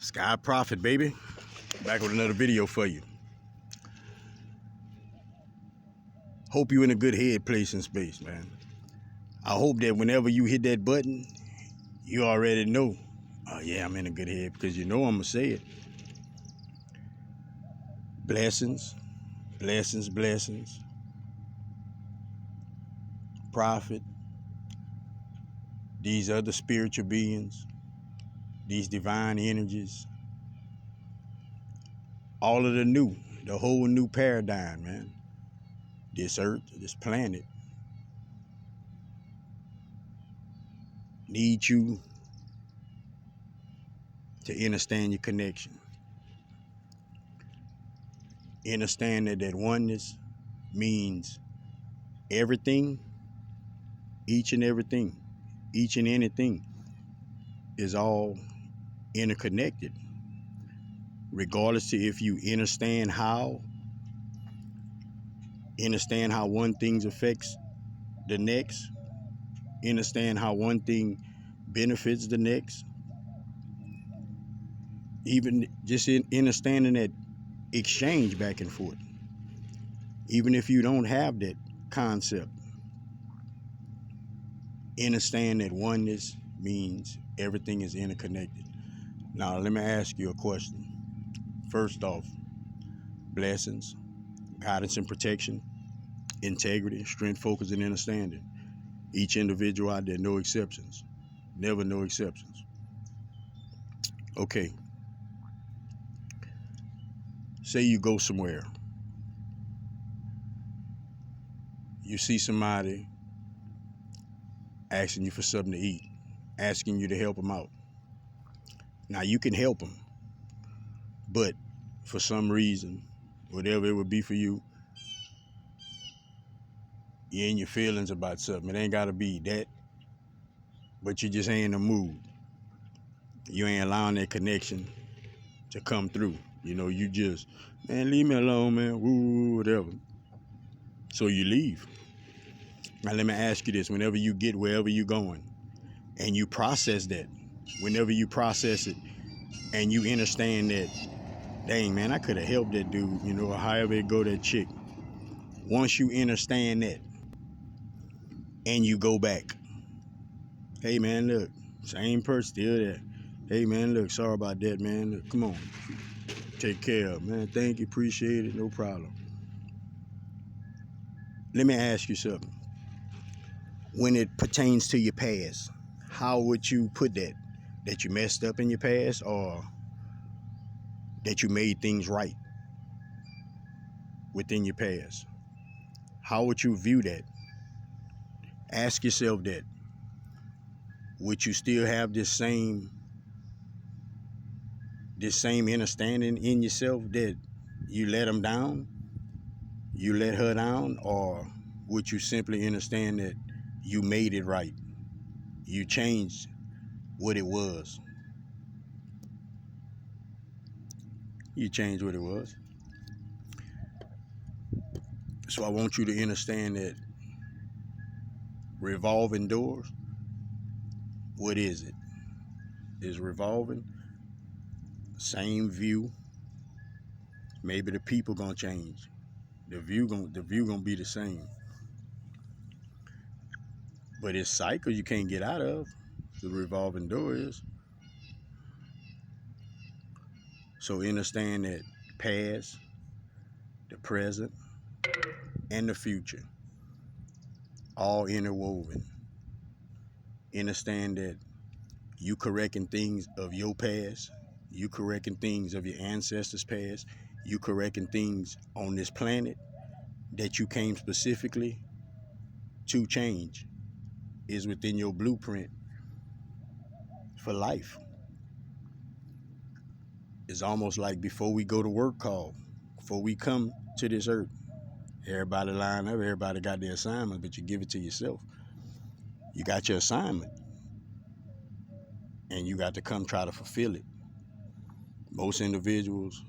Sky Prophet, baby. Back with another video for you. Hope you in a good head place and space, man. I hope that whenever you hit that button, you already know, oh yeah, I'm in a good head, because you know I'm going to say it. Blessings, blessings, blessings. Prophet, these other spiritual beings, these divine energies, all of the whole new paradigm, man. This earth, this planet, needs you to understand your connection. Understand that oneness means everything, each and everything, each and anything is all interconnected. Regardless to if you understand how one thing affects the next, understand how one thing benefits the next, even just in understanding that exchange back and forth. Even if you don't have that concept, understand that oneness means everything is interconnected. Now, let me ask you a question. First off, blessings, guidance and protection, integrity, strength, focus, and understanding. Each individual out there, no exceptions. Never no exceptions. Okay. Say you go somewhere. You see somebody asking you for something to eat, asking you to help them out. Now, you can help them, but for some reason, whatever it would be for you, you're in your feelings about something. It ain't got to be that, but you just ain't in the mood. You ain't allowing that connection to come through. You know, you just, man, leave me alone, man, woo, whatever. So you leave. Now, let me ask you this. Whenever you get wherever you're going and you process that, whenever you process it and you understand that, dang, man, I could have helped that dude, you know, or however it go, that chick. Once you understand that and you go back, hey, man, look, same person still there. Hey, man, look, sorry about that, man. Look, come on. Take care of it, man. Thank you, appreciate it, no problem. Let me ask you something. When it pertains to your past, how would you put that? That you messed up in your past, or that you made things right within your past? How would you view that? Ask yourself that. Would you still have this same understanding in yourself that you let them down, you let her down, or would you simply understand that you made it right? You changed what it was. You changed what it was. So I want you to understand that revolving doors, what is it? It's revolving, same view. Maybe the people gonna change. The view gonna be the same. But it's cycle you can't get out of. The revolving door is. So understand that past, the present, and the future, all interwoven. Understand that you correcting things of your past, you correcting things of your ancestors' past, you correcting things on this planet that you came specifically to change is within your blueprint for life. It's almost like before we go to work call, before we come to this earth, everybody line up, everybody got their assignment, but you give it to yourself. You got your assignment, and you got to come try to fulfill it. Most individuals,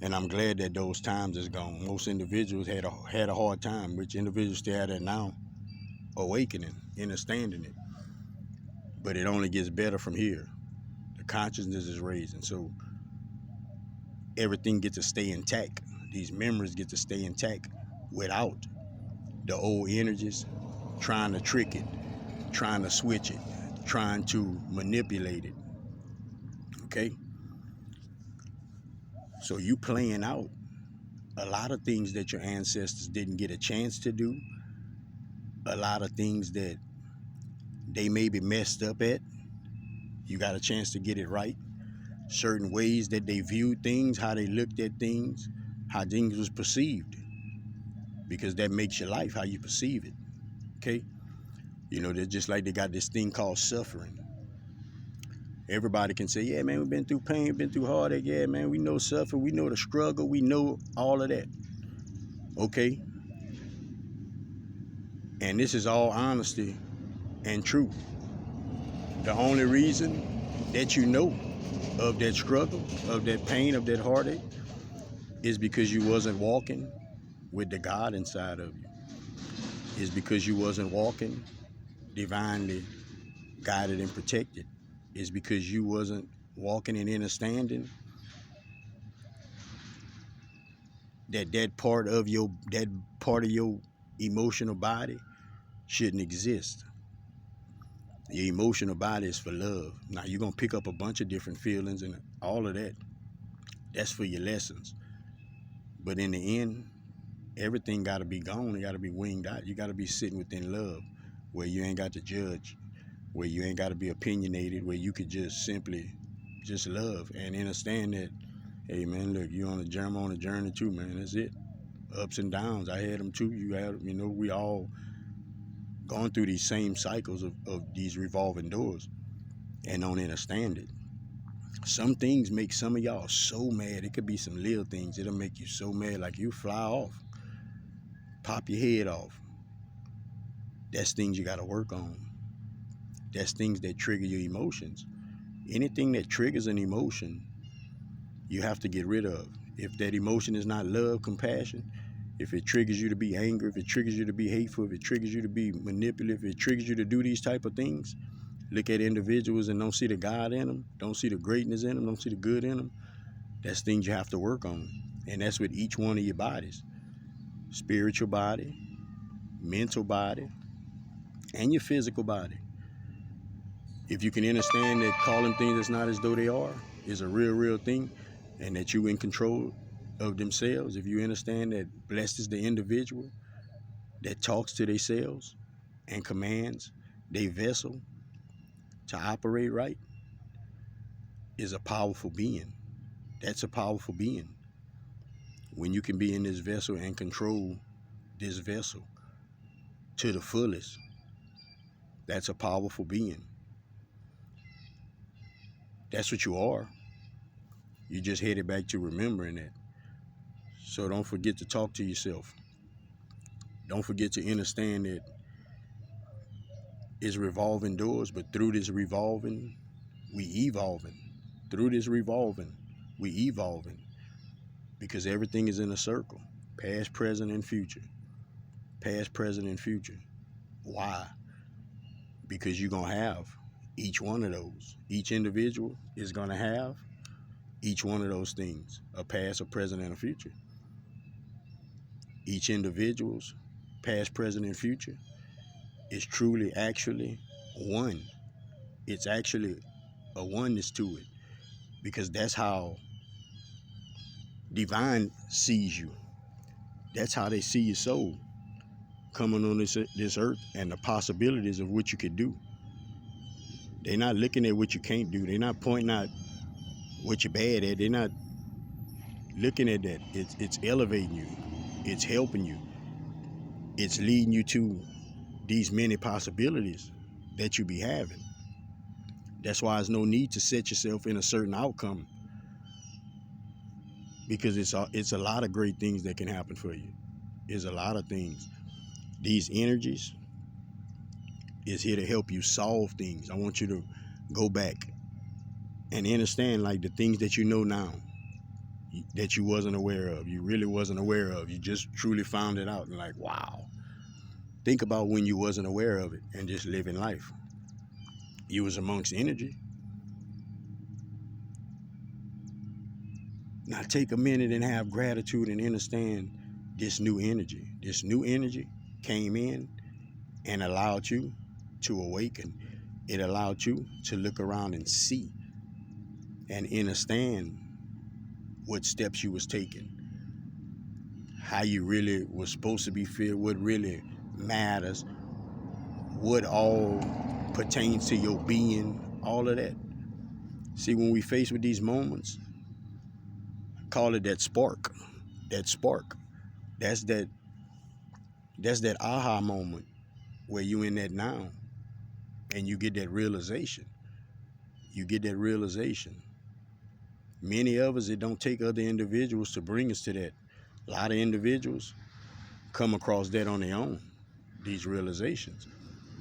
and I'm glad that those times is gone, most individuals had a hard time, which individuals still have that now, awakening, understanding it. But it only gets better from here. The consciousness is raising. So everything gets to stay intact. These memories get to stay intact without the old energies trying to trick it, trying to switch it, trying to manipulate it. Okay? So you playing out a lot of things that your ancestors didn't get a chance to do, a lot of things that they may be messed up at. You got a chance to get it right. Certain ways that they viewed things, how they looked at things, how things was perceived, because that makes your life, how you perceive it. Okay? You know, they're just like they got this thing called suffering. Everybody can say, yeah, man, we've been through pain, we've been through heartache. Yeah, man, we know suffering, we know the struggle, we know all of that. Okay? And this is all honesty and truth. The only reason that you know of that struggle, of that pain, of that heartache, is because you wasn't walking with the God inside of you. Is because you wasn't walking divinely guided and protected. Is because you wasn't walking and understanding that part of your emotional body shouldn't exist. Your emotional body is for love. Now you're gonna pick up a bunch of different feelings and all of that. That's for your lessons. But in the end, everything gotta be gone. It gotta be winged out. You gotta be sitting within love, where you ain't got to judge, where you ain't gotta be opinionated, where you could just simply just love and understand that, hey man, look, you on a journey too, man. That's it. Ups and downs. I had them too. You had them. You know, we all going through these same cycles of these revolving doors and don't understand it. Some things make some of y'all so mad. It could be some little things. It'll make you so mad, like you fly off, pop your head off. That's things you got to work on. That's things that trigger your emotions. Anything that triggers an emotion, you have to get rid of. If that emotion is not love, compassion, if it triggers you to be angry, if it triggers you to be hateful, if it triggers you to be manipulative, if it triggers you to do these type of things, look at individuals and don't see the God in them, don't see the greatness in them, don't see the good in them, that's things you have to work on. And that's with each one of your bodies. Spiritual body, mental body, and your physical body. If you can understand that calling things that's not as though they are is a real thing, and that you in control of themselves, if you understand that blessed is the individual that talks to themselves and commands their vessel to operate right, is a powerful being. That's a powerful being. When you can be in this vessel and control this vessel to the fullest, that's a powerful being. That's what you are. You just headed back to remembering that. So don't forget to talk to yourself. Don't forget to understand that it's revolving doors, but through this revolving, we evolving. Through this revolving, we evolving. Because everything is in a circle. Past, present, and future. Past, present, and future. Why? Because you're going to have each one of those. Each individual is going to have each one of those things. A past, a present, and a future. Each individual's past, present, and future is truly, actually one. It's actually a oneness to it. Because that's how divine sees you. That's how they see your soul coming on this earth and the possibilities of what you could do. They're not looking at what you can't do. They're not pointing out what you're bad at. They're not looking at that. It's elevating you. It's helping you. It's leading you to these many possibilities that you be having. That's why there's no need to set yourself in a certain outcome, because it's a lot of great things that can happen for you. There's a lot of things. These energies is here to help you solve things. I want you to go back and understand, like, the things that you know now that you wasn't aware of. You really wasn't aware of. You just truly found it out and like, wow. Think about when you wasn't aware of it and just living life. You was amongst energy. Now take a minute and have gratitude and understand this new energy. This new energy came in and allowed you to awaken. It allowed you to look around and see and understand what steps you was taking, how you really was supposed to be feel, what really matters, what all pertains to your being, all of that. See, when we face with these moments, call it that spark. That spark. That's that aha moment where you in that now and you get that realization. You get that realization. Many of us, it don't take other individuals to bring us to that. A lot of individuals come across that on their own, these realizations.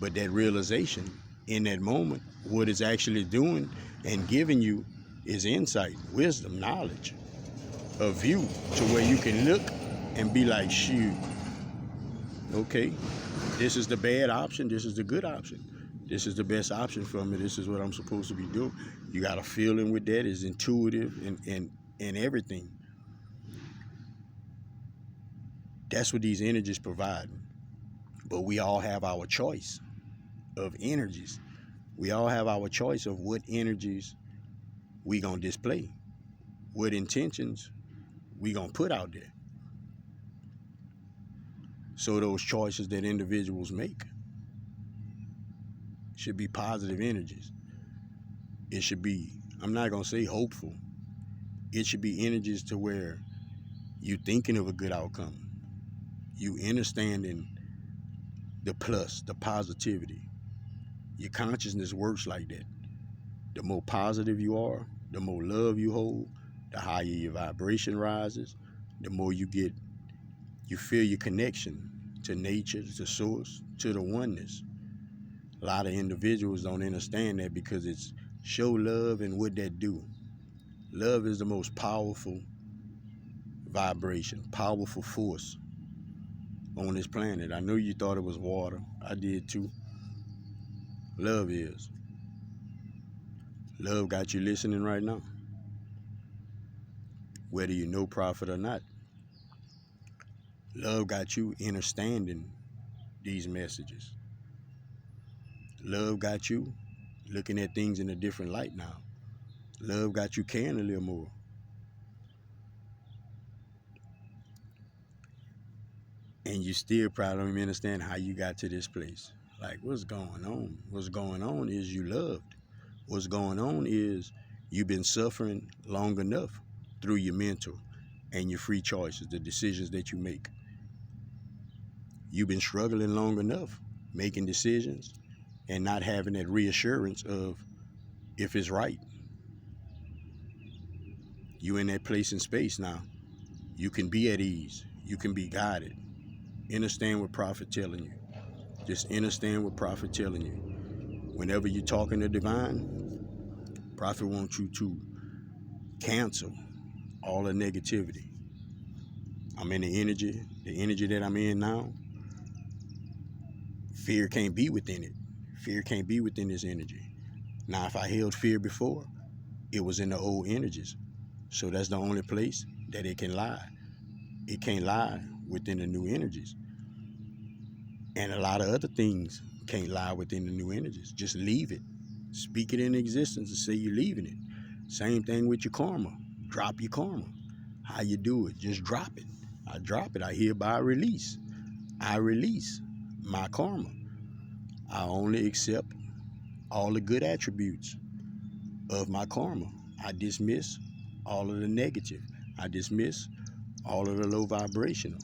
But that realization in that moment, what it's actually doing and giving you is insight, wisdom, knowledge, a view to where you can look and be like, shoot, okay, this is the bad option, this is the good option. This is the best option for me. This is what I'm supposed to be doing. You got a feeling with that. It's intuitive and everything. That's what these energies provide. But we all have our choice of energies. We all have our choice of what energies we gonna display, what intentions we gonna put out there. So those choices that individuals make should be positive energies. It should be, I'm not gonna say hopeful. It should be energies to where you thinking of a good outcome. You understanding the plus, the positivity. Your consciousness works like that. The more positive you are, the more love you hold, the higher your vibration rises, the more you feel your connection to nature, to source, to the oneness. A lot of individuals don't understand that because it's show love and what that do. Love is the most powerful vibration, powerful force on this planet. I know you thought it was water. I did too. Love is. Love got you listening right now. Whether you know prophet or not. Love got you understanding these messages. Love got you looking at things in a different light now. Love got you caring a little more. And you still probably don't even understand how you got to this place. Like, what's going on? What's going on is you loved. What's going on is you've been suffering long enough through your mental and your free choices, the decisions that you make. You've been struggling long enough making decisions and not having that reassurance of if it's right. You in that place and space now. You can be at ease. You can be guided. Understand what prophet telling you. Just understand what prophet telling you. Whenever you're talking to divine, prophet wants you to cancel all the negativity. I'm in the energy that I'm in now. Fear can't be within it. Fear can't be within this energy. Now, if I held fear before, it was in the old energies. So that's the only place that it can lie. It can't lie within the new energies. And a lot of other things can't lie within the new energies. Just leave it. Speak it in existence and say you're leaving it. Same thing with your karma. Drop your karma. How you do it? Just drop it. I drop it. I hereby release. I release my karma. I only accept all the good attributes of my karma. I dismiss all of the negative. I dismiss all of the low vibrational.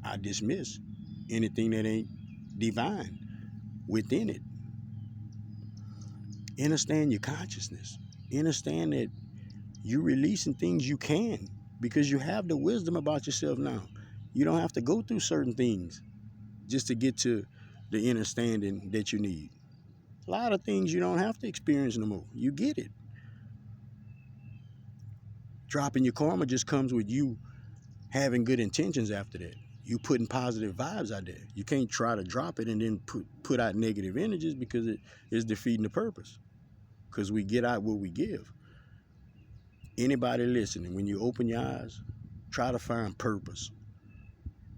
I dismiss anything that ain't divine within it. Understand your consciousness. Understand that you're releasing things you can because you have the wisdom about yourself now. You don't have to go through certain things just to get to the understanding that you need. A lot of things you don't have to experience no more. You get it. Dropping your karma just comes with you having good intentions after that. You putting positive vibes out there. You can't try to drop it and then put out negative energies because it is defeating the purpose. Because we get out what we give. Anybody listening, when you open your eyes, try to find purpose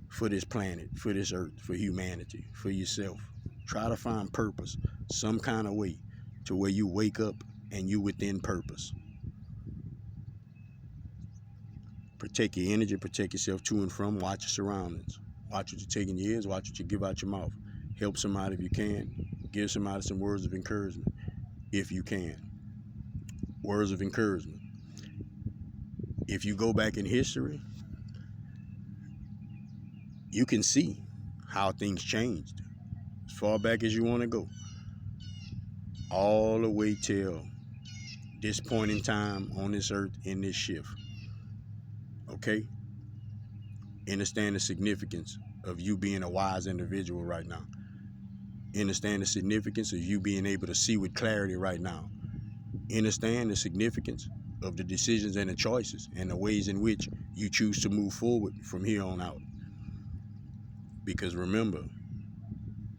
for this planet, for this earth, for humanity, for yourself. Try to find purpose some kind of way to where you wake up and you within purpose. Protect your energy, protect yourself to and from, watch your surroundings. Watch what you take in your ears, watch what you give out your mouth. Help somebody if you can. Give somebody some words of encouragement if you can. Words of encouragement. If you go back in history, you can see how things changed. As far back as you want to go. All the way till this point in time on this earth in this shift. Okay? Understand the significance of you being a wise individual right now. Understand the significance of you being able to see with clarity right now. Understand the significance of the decisions and the choices and the ways in which you choose to move forward from here on out. Because remember,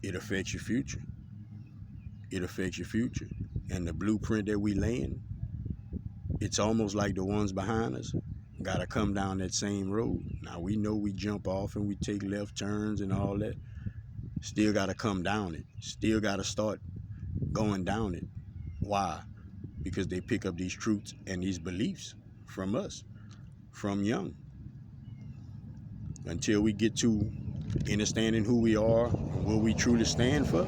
it affects your future. It affects your future. And the blueprint that we laying, it's almost like the ones behind us got to come down that same road. Now, we know we jump off and we take left turns and all that. Still got to come down it. Still got to start going down it. Why? Because they pick up these truths and these beliefs from us, from young. Until we get to understanding who we are, what we truly stand for,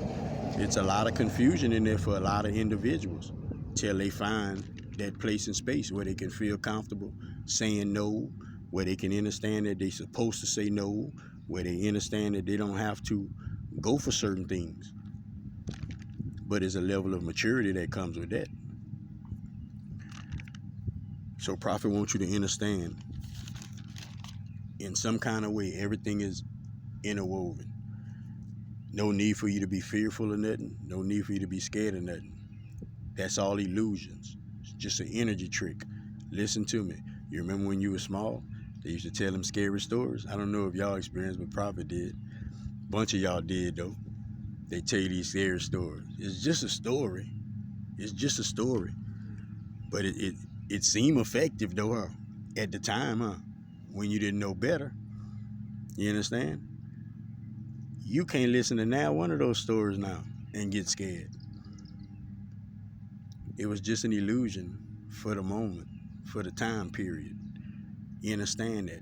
it's a lot of confusion in there for a lot of individuals till they find that place and space where they can feel comfortable saying no, where they can understand that they're supposed to say no, where they understand that they don't have to go for certain things. But there's a level of maturity that comes with that. So Prophet wants you to understand, in some kind of way, everything is interwoven. No need for you to be fearful of nothing. No need for you to be scared of nothing. That's all illusions. It's just an energy trick. Listen to me. You remember when you were small? They used to tell them scary stories. I don't know if y'all experienced, but Prophet did. A bunch of y'all did, though. They tell you these scary stories. It's just a story. It's just a story. But it seemed effective, though, huh? At the time, huh? When you didn't know better. You understand? You can't listen to now one of those stories now and get scared. It was just an illusion for the moment, for the time period. You understand that?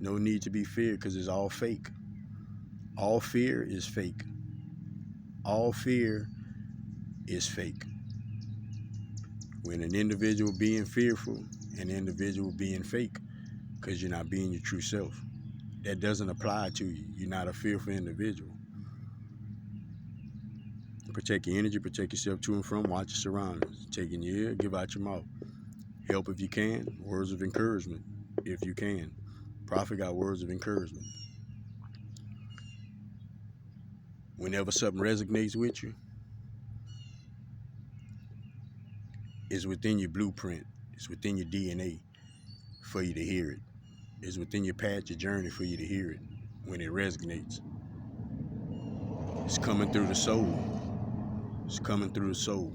No need to be feared because it's all fake. All fear is fake. All fear is fake. When an individual being fearful, an individual being fake, because you're not being your true self. That doesn't apply to you. You're not a fearful individual. Protect your energy, protect yourself to and from, watch your surroundings. Take in your ear, give out your mouth. Help if you can, words of encouragement if you can. Prophet got words of encouragement. Whenever something resonates with you, it's within your blueprint, it's within your DNA for you to hear it. It's within your path, your journey for you to hear it when it resonates. It's coming through the soul. It's coming through the soul.